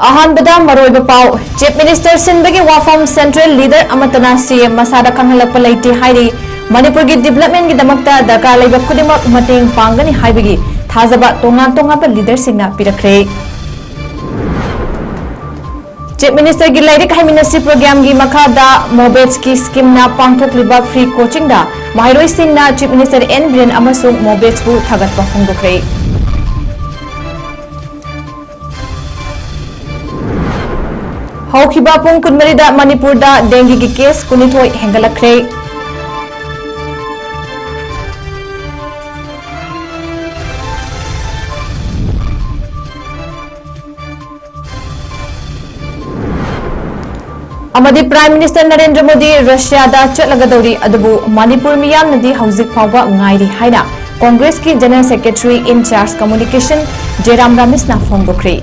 अहानबदा मरोइब पाव chief minister सिंबगी वाफम सेंट्रल लीडर अमतना सीएम मसादा खंगलप लेते हाइरी मणिपुर की डेवलपमेंट की दमकता दरकार लेब खुदिमक मतेंग पांगनी हाइबगी थाजबा तोंगान तोंगान लीडर सिंगना पिरखरे चीफ मिनिस्टर की लाइरिक हाइमिनसी प्रोग्राम की मखादा मोबेट्स की स्कीम ना पांगथोकलिबा फ्री कोचिंग दा माहिरोई सिंगना चीफ मिनिस्टर एन बिरेन अमसुंग मोबेट्स बु थागतपा फोंदोखरे हौखिबा पुंग कुनमरीदा मणिपुर दा डेंगी की केस कुनिथोय हेंगलखरे अमदी prime minister Narendra Modi Russia दा चलगदौरी अदबु मणिपुर मियाम नदी हौजिक फावबा ngairi हाइना कांग्रेस की general secretary in charge communication Jairam रामिसना फोंदोखरे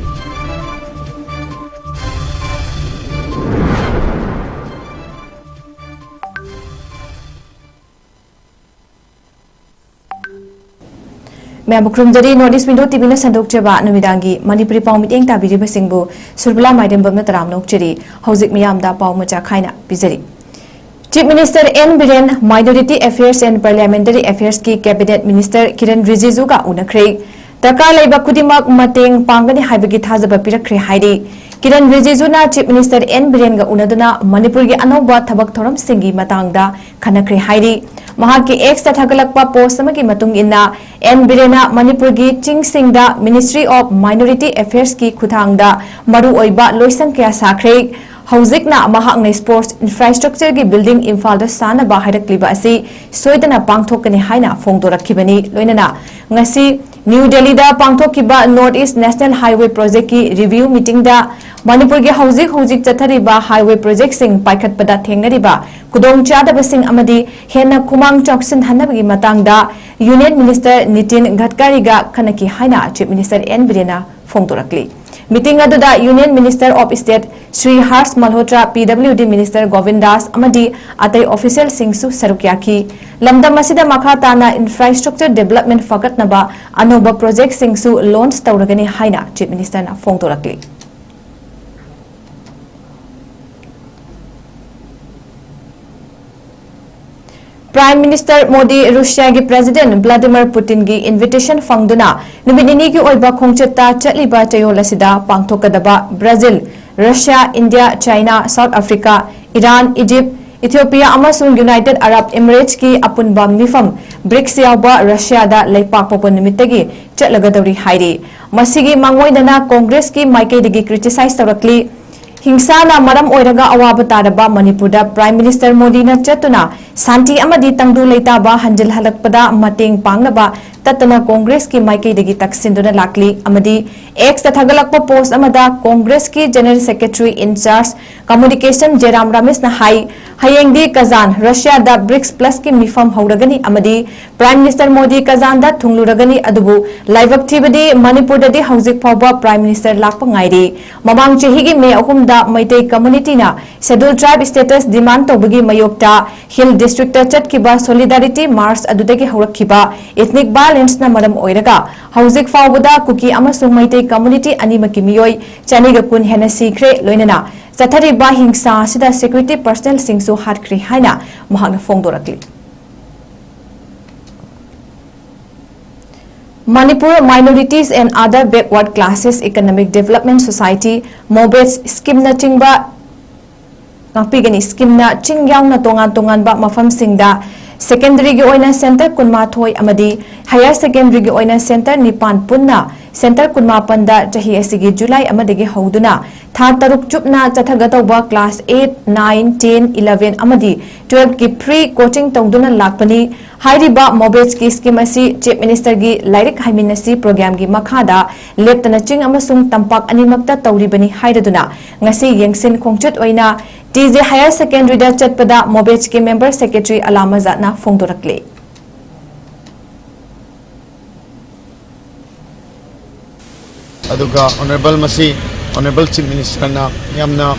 मैं मुख्रमजरी नॉर्थ ईस्ट विंडो टीवी संदोक्चबा नुमिदांगी मणिपुरी पाव मिटेंग ताबिरिबसिंगबु सुरबला माइडेंबम तराम नोक्चरी हौजिक मियामदा पाव मचा खाइना पिजरी chief minister N Biren minority affairs and parliamentary affairs की कैबिनेट मिनिस्टर किरण रिजिजू का उनखरे दरकार लेबा खुदिमक मतेंग पांगनी हाइबगी थाजबा पिरखरे हाइरी किरण रिजिजूना चीफ मिनिस्टर एन बिरेन गा उनदुना मणिपुर की अनौबा थबक थोरम सिंगी मतंगदा खनखरे हाइरी महाकी एक्स थगलकपा पोस्ट अमगी मतुंग इन्ना एन बिरेना मणिपुर की चिंगसिंगदा मिनिस्ट्री ऑफ माइनॉरिटी अफेयर्स की खुथांगदा मरु ओइबा लोइसंग क्या साखरे हौजिकना महांगने स्पोर्ट्स इंफ्रास्ट्रक्चर की बिल्डिंग इम्फाल सानबा हाइरक्लिबा असि सोइदना पांगथोकनी हाइना फोंदोरखिबनी लोइनना ngasi न्यू दिल्ली दा पांगथोकिबा North East national highway project की रिव्यू मीटिंग दा मणिपुर की हौजिक चथरिबा हाईवे प्रोजेक्ट सिंग पाइखतपदा थेंगरिबा खुदोंग चादबसिंग अमदी हेना खुमांग चौक्सिन हनबगी मतंगदा यूनियन मिनिस्टर नितिन गडकरी गा खनकी हाइना चीफ मिनिस्टर एन बिरेना फोंदोरकली मीटिंग अदुदा union minister of state Shri Harsh Malhotra PWD minister Govind Das अमदी अतई ऑफिशियल सिंगसु सरुक्याखी लमदम असिदा मखा ताना इंफ्रास्ट्रक्चर डेवलपमेंट फगतनबा अनोबा प्रोजेक्ट सिंगसु लॉन्च तौरगनी हाइना चीफ मिनिस्टर ना फोंदोरकली प्राइम मिनिस्टर मोदी रूसिया की प्रेसिडेंट व्लादिमीर पुतिन की इन्विटेशन फंगदुना नुमिनिनी की ओइबा खोंगचता चलिबा चयोल असिदा पांगथोकदबा Brazil Russia India China South Africa Iran Egypt Ethiopia अमसुंग यूनाइटेड अरब एमिरेट्स की अपुनबा मिफम ब्रिक्स यावबा रशिया दा लेपाक पोपो निमित्तगी चलगदौरी हाइरी मसिगी मांगोइदना कांग्रेस की माइकेदगी क्रिटिसाइज तौरकली हिंसाना मरम ओइरगा अवाब तारबा मणिपुर प्राइम मिनिस्टर मोदी चतुना शांति अमदी तंगदु लेताबा हंजिल हलकपदा मतेंग पांगनबा ततना कांग्रेस की माइकेदगी तकसिंदुना लाकली अमदी एक्स थगलकपा पोस्ट अमदा कांग्रेस की general secretary in charge communication Jairam रमेशना हाई हयेंगदी कजान रशिया दा ब्रिक्स प्लस की मिफम हौरगनी अमदी प्राइम मिनिस्टर मोदी कजान दा थुंगलुरगनी अदुबु लाइवक थीबदी मणिपुर ददी हौजिक फावबा प्राइम मिनिस्टर लाकपा ngairi ममांग चेहिगी मे अहुमदा मैतै कम्युनिटी ना शेड्यूल ट्राइब स्टेटस डिमांड तौबगी मयोक्ता हिल डिस्ट्रिक्ट चटकिबा सोलिडारिटी मार्च अदुदगी हौरखिबा इथनिक वायलेंस ना मरम ओइरगा हौजिक फावबदा कुकी अमसुंग मैतै कम्युनिटी अनिमकी मियोय चनिगा कुन हेना सीखरे लोइनना चथरिबा हिंसा सिदा सिक्योरिटी पर्सनल सिंगसु हाटख्री हाइना महांग फोंदोरकली Manipur Minorities and Other Backward Classes Economic Development Society Mobets Scheme na chingba ngapigani scheme na chingyang na tongan ba mafam singda secondary gi oina center kunma thoi amadi higher secondary gi oina center nipan punna center kunma panda jahi asigi July amadagi hauduna tha taruk chupna chathagatawba class 8 9 10 11 amadi 12 ki free coaching tongduna lakpani हाइरिबा मोबेट्स की scheme chief चीफ minister की लाइरिक हाइमिनसी programme की मखादा लेप्तना चिंग अमसुंग तंपाक अनिमक्ता तौरिबनी हाइरदुना ngasi yengsin khongchut oina TJ higher secondary दा चटपदा मोबेट्स के मेंबर सेक्रेटरी अलामजाना फोंदोरकले aduga honorable chief minister na yamna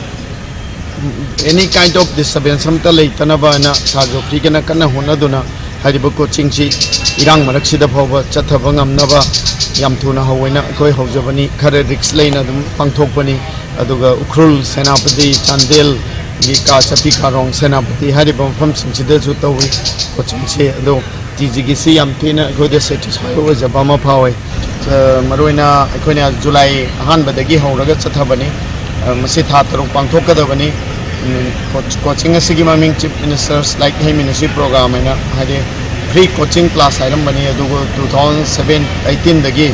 any kind of disturbance amta leitanaba na sajo frigena kana honaduna haribo coaching chi irang maraksida phawa chathabangam naba yam thuna hoina koi hojabani khare risk leina dum pangthokpani अदुगा उख्रुल सेनापति चांदेल की का चपी खारों सेनापति हरिब मफम सिंचिदसु तौई coaching से अदो TG की सी याम थीना अखोदे satisfy हो जब अमा फावे मरोइना अखोइना जुलाई अहानबदगी हौरगा चथबनी मसी था तरुक पांथोकदबनी कोचिंग असिगी ममिंग चीफ मिनिस्टर्स लाइक हे मिनिस्ट्री प्रोग्राम है ना हरे फ्री कोचिंग क्लास आइरम बनी अदुगो 2018 दगी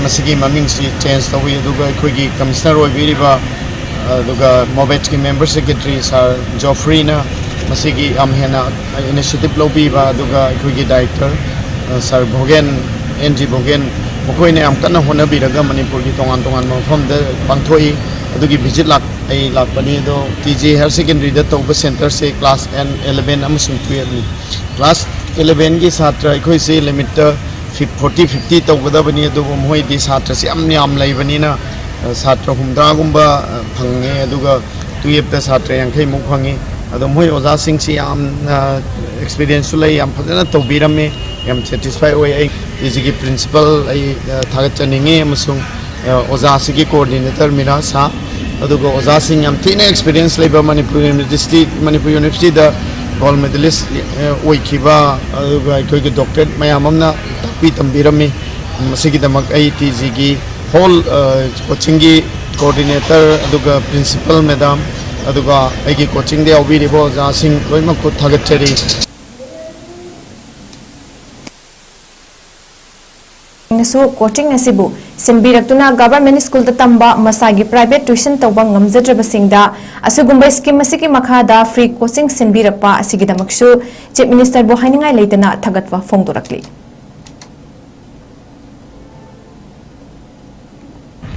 मसिगी ममिंग सी चेंज तौई अदुगा अखोगी कमिश्नर ओइबिरिबा अदुगा मोबेट की मेंबर सेक्रेटरी सर जोफ्रीना मसिगी अमहेना इनिशिएटिव लोबीबा अदुगा अखोगी डायरेक्टर सर भोगेन एनजी भोगेन मखोइने यम कन्ना होनबिरगा मणिपुर की तोंगान तोंगान मफमदे पांथोई अदुगी विजिट लापनी दो टीजी हायर सेकेंडरी द तौब सेंटर से क्लास 11 अमसुंग 12 क्लास 11 की छात्र अखोई से लिमिट 40-50 तौगदबनी अदुगो मोइदी छात्र से याम लैबनीना छात्र हुमद्रागुंबा फंगे अदुगा 12 द छात्र यांखै मुख फंगे अदो मोइ ओजा सिंग से याम एक्सपीरियंस लೈ याम फजना तौबिरमे याम सैटिस्फाई होय आई टीजी की प्रिंसिपल आई थागचनिंगे अमसुंग ओजा सिगी कोऑर्डिनेटर मिरा सा अदुगो ओजा सिंग याम थीना एक्सपीरियंस लेबा मणिपुर यूनिवर्सिटी द गोल्ड मेडलिस्ट ओइखिबा अदुगा अखोई के डॉक्टर मयाम अमना तापी तंबिरमे मसिगी दमक आई टीजी की होल कोचिंग की कोऑर्डिनेटर अदुगा प्रिंसिपल मैडम अदुगा आई कोचिंग दे ओबिरिबो ओजा सिंग लोइमक को थागचरी कोचिंग असिबु सिंबिरक्तुना गवर्नमेंट स्कूल तंबा मसागी प्राइवेट ट्यूशन तौबा ngamjadrabasingda asugumba scheme asiki makhada free coaching sinbirapa asigidamakshu chief minister bo hainingai leitana thagatwa phongdorakli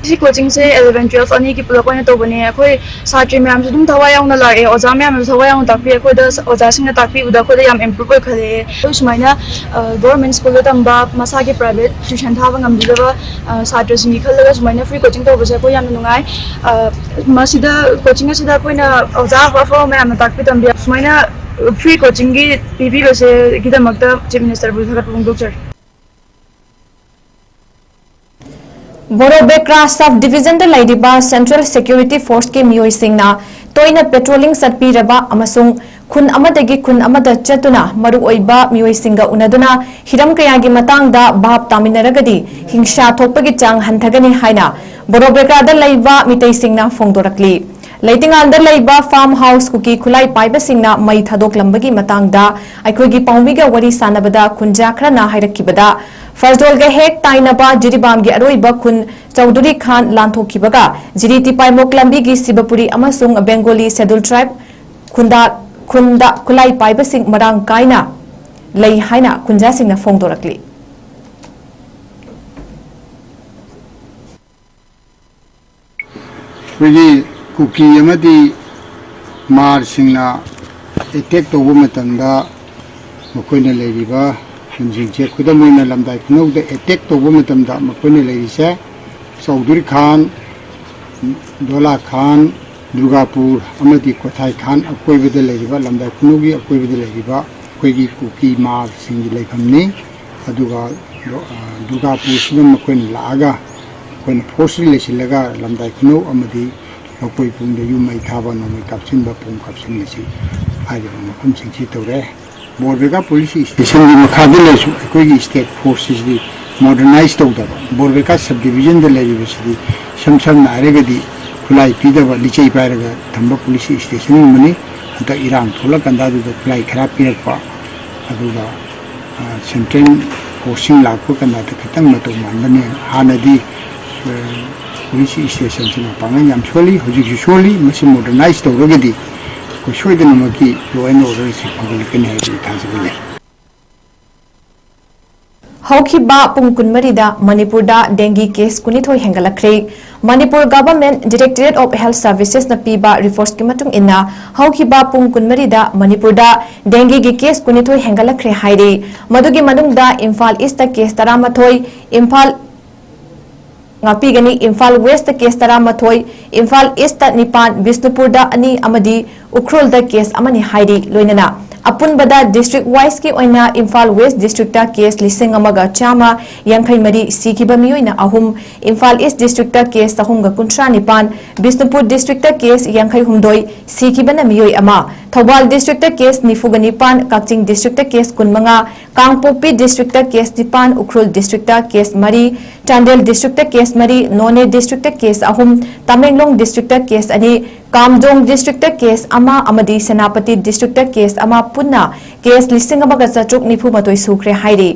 इसी कोचिंग से 11-12 अनी की पुलप तो बने अखोई साथी मैम से तुम थवा याउना लाए ओजा मैम थवा याउना तापी अखोई द ओजा सिंह तापी उदा खोद याम इंप्रूव खले तो सुमाइना गवर्नमेंट स्कूल तंबा मसा के प्राइवेट ट्यूशन थाबा ngamdidaba साथी सिंह खलगा सुमाइना फ्री कोचिंग तो बसे को याम नुंगाई मसिदा कोचिंग असिदा कोइना ओजा वाफो मैम तापी तंबी सुमाइना फ्री कोचिंग की पीपी बसे गिदमक्ता चीफ मिनिस्टर बु थगत पुंगदोक्चर बोरोबेक्रा सब डिवीजन द लाइदिबा सेंट्रल सिक्योरिटी फोर्स के मियोई सिंगना तोइना पेट्रोलिंग सटपीरबा अमसुंग खुन अमदगी खुन अमद चतुना मरु ओइबा मियोई सिंगा उनदुना हिरम कयागी मतांगदा भाप तामिनरगदी हिंसा थोपगी चांग हंथगनी हाइना बोरोबेक्रा द लाइबा मितै सिंगना फोंगदोरकली लैतिंगाल लाइबा फार्म हाउस कुकी खुलाई पाइबा सिंगना मई थादोकलंबगी मतांगदा अखोगी पाउमीगा वरी सानबदा खुंजा खरना हाइरक्किबदा फर्जोल के हेक ताइनबा जिरीबाम की अरोइबा खुन चौधरी खान लांथोखिबगा जिरी तिपाइमोक लंबी की सिबपुरी अमसुंग बेंगोली शेड्यूल ट्राइब खुंदा खुलाई पाइबसिंग मरांग काइना लई हाइना खुंजा सिंगना फोंगदोरकली वी कुकी अमदी मार सिंगना एटेक तोबो मतंदा मकोइना लेरिबा हिंजिंगचे खुदमोइना लमदाई खुनौदा एटेक तोबो मतंदा मकोइना लेरिसे चौधरी खान दोला खान दुर्गापुर अमदी कोथाई खान अकोइबदे लेरिबा लमदाई खुनौगी अकोइबदे लेरिबा अखोइगी कुकी मार सिंगी लेफमनी अदुगा दुर्गापुर सिम मकोइना लागा कोइन फोर्स लेसिलगा लमदाई खुनौ अमदी मकोइ पुंग युमै थाबा नोमै कापसिनबा पुंग कापसिनसी आइबा मफम सिंगसी तौरे बोरबेगा पुलिस स्टेशन की मखादी लेसु अखोइगी स्टेट फोर्सेस दी मॉडर्नाइज तौदबा बोरबेगा सब डिवीजन द लेरिबसिदी समसम नारेगदी खुलाई पीदबा लिचै पाइरगा थंबा पुलिस स्टेशन मनी अंत इरांग थोला कंदा दु खुलाई खरा पिरकपा अदुगा सेंट्रल फोर्सिंग लाखो कंदा त खतंग मतो मानबने हानदी पुलिस स्टेशन से पांगन याम सोली हुजिक सोली मसी मॉडर्नाइज तौरगदी को सोइदनमकी लो एंड ऑर्डर से फगलिकने है थाजबले हौखिबा पुंग कुनमरीदा मणिपुरदा डेंगी केस कुनिथोय हेंगलखरे Manipur government directorate of health services न पीबा रिपोर्ट्स की मतुंग इन्ना हौखिबा पुंग कुनमरीदा मणिपुरदा डेंगी की केस कुनिथोय हेंगलखरे हाइरे मदुगी मनुंगदा Imphal east case 13 Imphal ngapi Imphal West case 13 Imphal East 9 Bisnupur da ani amadi Ukhrul da case amani haidi loinana अपुनबदा डिस्ट्रिक्ट वाइज की ओइना इम्फाल वेस्ट डिस्ट्रिक्ट केस 1,153 सीखिबा मियोइना अहुम Imphal east district case 319 Bishnupur district case 52 सीखिबना मियोइ अमा Thoubal district case 94 Kakching district case 15 Kangpokpi district case 9 Ukhrul district case 3 Chandel district case 3 Noney district case 3 Tamenglong district case 2 Kamjong district case अमा अमदी सेनापति डिस्ट्रिक्ट केस अमा पुन्ना केस 1,494 सुख्रे हाइरी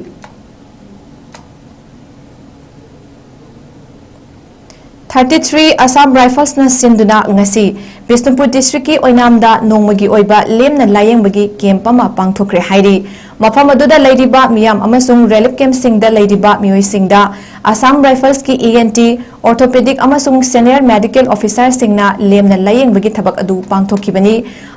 33 असम राइफल्स न सिंधुना ngasi बिष्णुपुर डिस्ट्रिक्ट की ओइनामदा नोंमगी ओइबा लेमना लायेंबगी कैंप अमा पांगथोखरे हाइरी मफम अदुदा लैरिबा मियाम अमसुंग रेलिफ कैंप सिंगदा लैरिबा मियोइ सिंगदा असम राइफल्स की ENT ऑर्थोपेडिक अमसुंग सीनियर मेडिकल ऑफिसर सिंगना लेमना लायेंबगी थबक अदु पांगथोखिबनी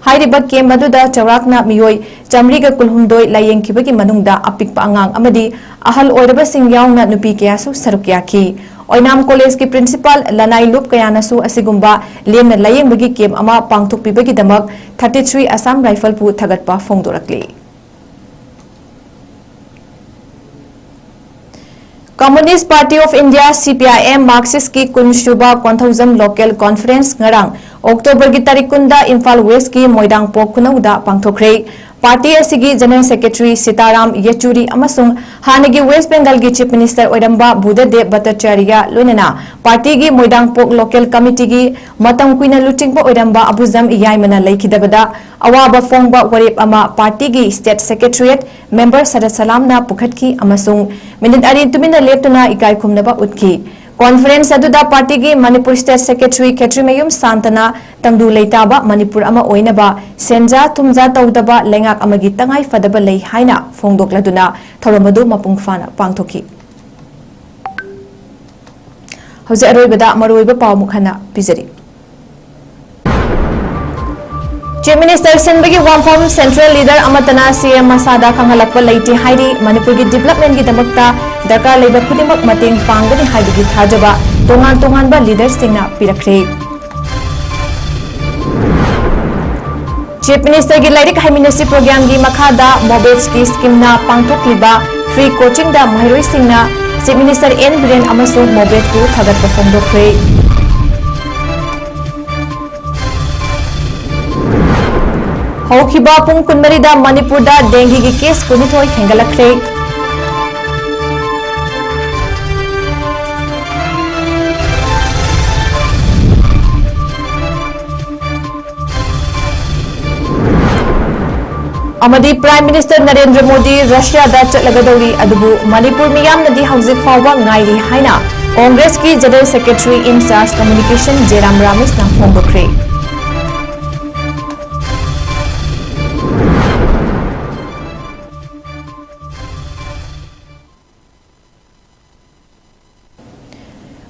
हाइरिबा कैंप अदुदा चौराकना मियोइ चमरीगा कुलहुमदोय लायेंखिबगी मनुंगदा अपिकपा अंगांग अमदी अहल ओइरबा सिंग याउना नुपी कयासु सरुक याखी ओइनाम कॉलेज की प्रिंसिपल लनाई लुप कयानसु असिगुंबा लेमना लायेंबगी कैंप अमा पांगथोकपिबगी दमक 33 असम राइफल पु थगतपा फोंगदोरकली communist party of India CPIM Marxist की कुनशुबा Konthoujam local conference ngarang October की तारीख 10 इम्फाल वेस्ट की मोइदांग पोक खुनौदा पांगथोखरे पार्टी असिगी जनरल सेक्रेटरी सीताराम येचुरी अमसुंग हानगी वेस्ट बंगाल की चीफ मिनिस्टर ओइरंबा बुद्धदेव भट्टाचार्य लोइनना पार्टी की मोइदांग पोक लोकल कमिटी की मतम कुइना लुटिंगबा ओइरंबा अबुजम इयाइमना लेखिदबदा अवाबा फोंगबा वरेप अमा पार्टी की स्टेट सेक्रेटरीट मेंबर सदत सलामना पुखटकी अमसुंग मिनिट अरी तुमिना लेप्तुना इकाई खुमनबा उतकी कॉन्फ्रेंस अदुदा पार्टी की मणिपुर स्टेट सेक्रेटरी ख़ेत्रीमयुम सांतना तंगदु लेताबा मणिपुर अमा ओइनबा सेंजा थुमजा तौदबा लेंगाक अमगी तंगाई फदबा लei हाइना फोंगदोक्लदुना थौरमदु मपुंग फाना पांगथोखी हौजे अरोइबदा मरोइबा पाव मुखना पिजरी चीफ मिनिस्टर सिंबगी वामफम सेंट्रल लीडर अमतना CM मसादा खंगलकप लेते हाइरी मणिपुर की डेवलपमेंट की दमकता दरकार लेबा खुदिमक मतेंग पांगनी हाइबगी थाजबा तोंगान तोंगानबा लीडर सिंगना पिरखरे चीफ मिनिस्टर की लाइरिक हाइमिनसी प्रोग्राम की मखादा मोबेज की स्कीमना पांगथोकलिबा फ्री कोचिंग दा महरोई सिंगना चीफ मिनिस्टर N बिरेन अमसु मोबेज को थागतप फोंदोखरे हौखिबा पुंग कुनमरीदा मणिपुर दा डेंगी की केस कुनिथोय हेंगलखरे अमदी prime minister Narendra Modi Russia दा चलगदौरी अदुबु मणिपुर मियामनदी हौजिक फावबा ngairi हाइना कांग्रेस की general secretary in charge communication Jairam रामेशना फोंदोखरे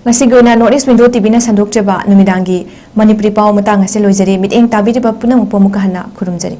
नॉर्थ ईस्ट विंडो टीवी संदोक्चबा नुमिदांगी मणिपुरी पाव मतंग असे लोइजरी मिटेंग ताबिरिबा पुनम उपमुखहना खुरुमजरी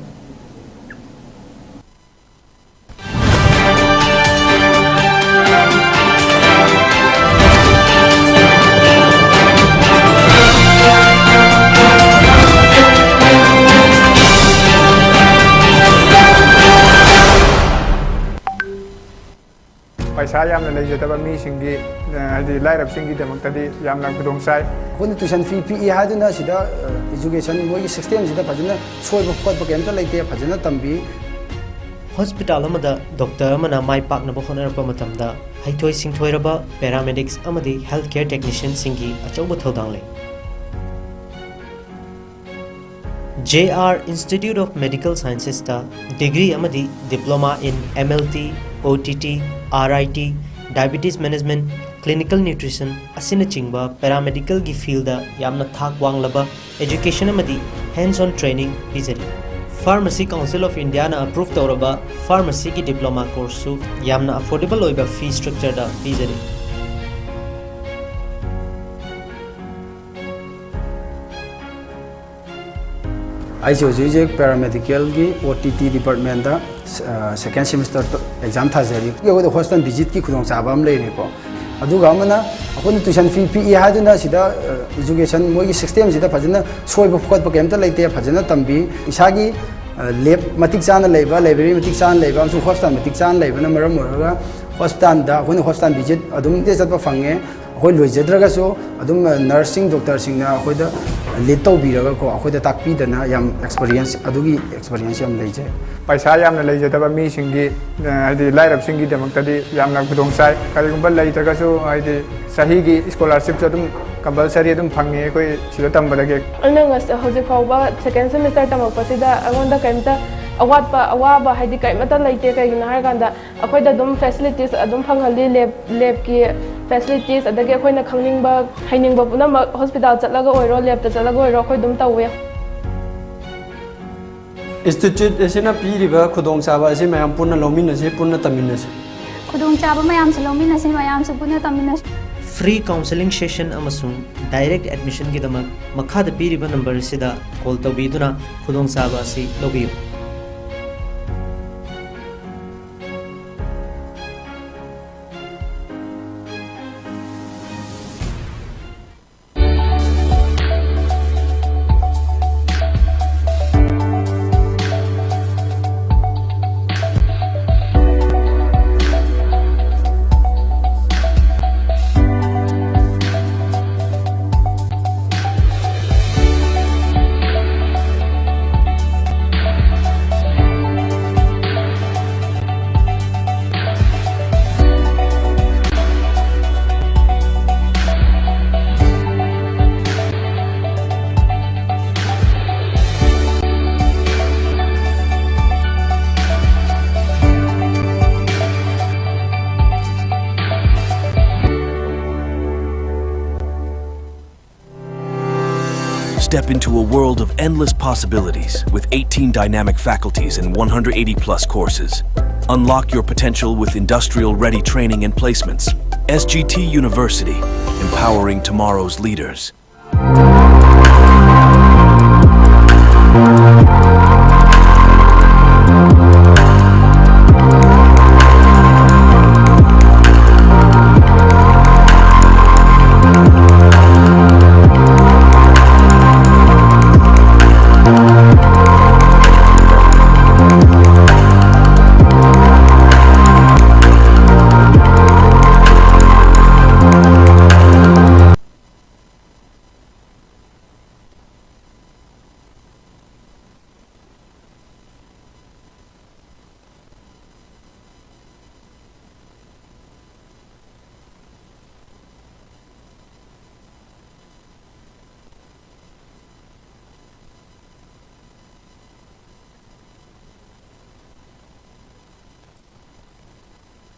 पैसा यामना लेजतबा मी सिंगी हदि लाइरब सिंगी दमक्तदि यामना खुदोंसाई कोन ट्यूशन फी पी हादुना सिदा एजुकेशन मोई सिस्टम सिदा फजना सोइबो खोटबो केमता लेते फजना तंबी हॉस्पिटल अमदा डॉक्टर अमना माइ पाकनबो होनरपा मतमदा हाइथोय सिंथोयरबा पैरामेडिक्स अमदि हेल्थ केयर टेक्नीशियन सिंगी अचौबो थौदांग ले JR Institute of Medical Sciences ta degree amadi diploma in MLT OTT RIT diabetes management clinical nutrition asina chingba paramedical gi field da yamna thak wanglaba education amadi hands on training pizari Pharmacy Council of India na approve tawraba pharmacy ki diploma course su yamna affordable oiba fee structure da pizari ICOG paramedical की OTT department second semester exam थाजरी ये hostel visit की खुदों चाबम लेरेको अदुगा अमना अखोन tuition fee P हादुना सिदा education मोगी system सिदा फजना सोइबो फुकत केमता लेते फजना तंबी इसागी लेब मतिक चाना लेबा लाइब्रेरी मतिक चाना लेबा अमसु हॉस्पिटल मतिक चाना लेबा मरम मोरगा हॉस्पिटल दा अखोन हॉस्पिटल विजिट अदुम दे चतपा फंगे अखोय लोइजद्रगासो अदुम नर्सिंग डॉक्टर सिंगना अखोयदा लीड तौबीरगा को अखोयदा ताकपीदना याम एक्सपीरियंस अदुगी एक्सपीरियंस याम लेजे पैसा यामना लेजदबा मी सिंगी हाइदि लाइरब सिंगी दमक्तदि यामना खुदोंग साइ करिगुंबा लेइत्रगासो हाइदि सहीगी स्कॉलरशिप जो अदुम कंपलसरी अदुम फंगे कोई सिदा तंबदगे अनंगस हौजिक फाउबा सेकेंड सेमेस्टर तमकपसिदा अगोंदा कैमता अवाबा हाइदि कैमता लेते कैगिना हारकांदा अखोयदा अदुम फैसिलिटीज अदुम फंगहली लेब की फैसिलिटीज अदगे अखोयना खंगनिंगबा हाइनिंगबा पुनम हॉस्पिटल चलगा ओइरो लेब चलगा ओइरो अखोय दुम तौवे इंस्टीट्यूट एसेना पीरिबा खुदोंचाबा एसे मयाम पुनः लौमिनसे पुनः तमिनसे खुदोंचाबा मयाम से लौमिनसे मयाम से पुनः तमिनसे फ्री काउंसलिंग सेशन अमसुंग डायरेक्ट एडमिशन की दमक मखाद पीरिबा नंबर सिदा कॉल तौबीदुना खुदोंचाबा से लौबियु Step into a world of endless possibilities with 18 dynamic faculties and 180 plus courses. Unlock your potential with industrial-ready training and placements. SGT University, empowering tomorrow's leaders.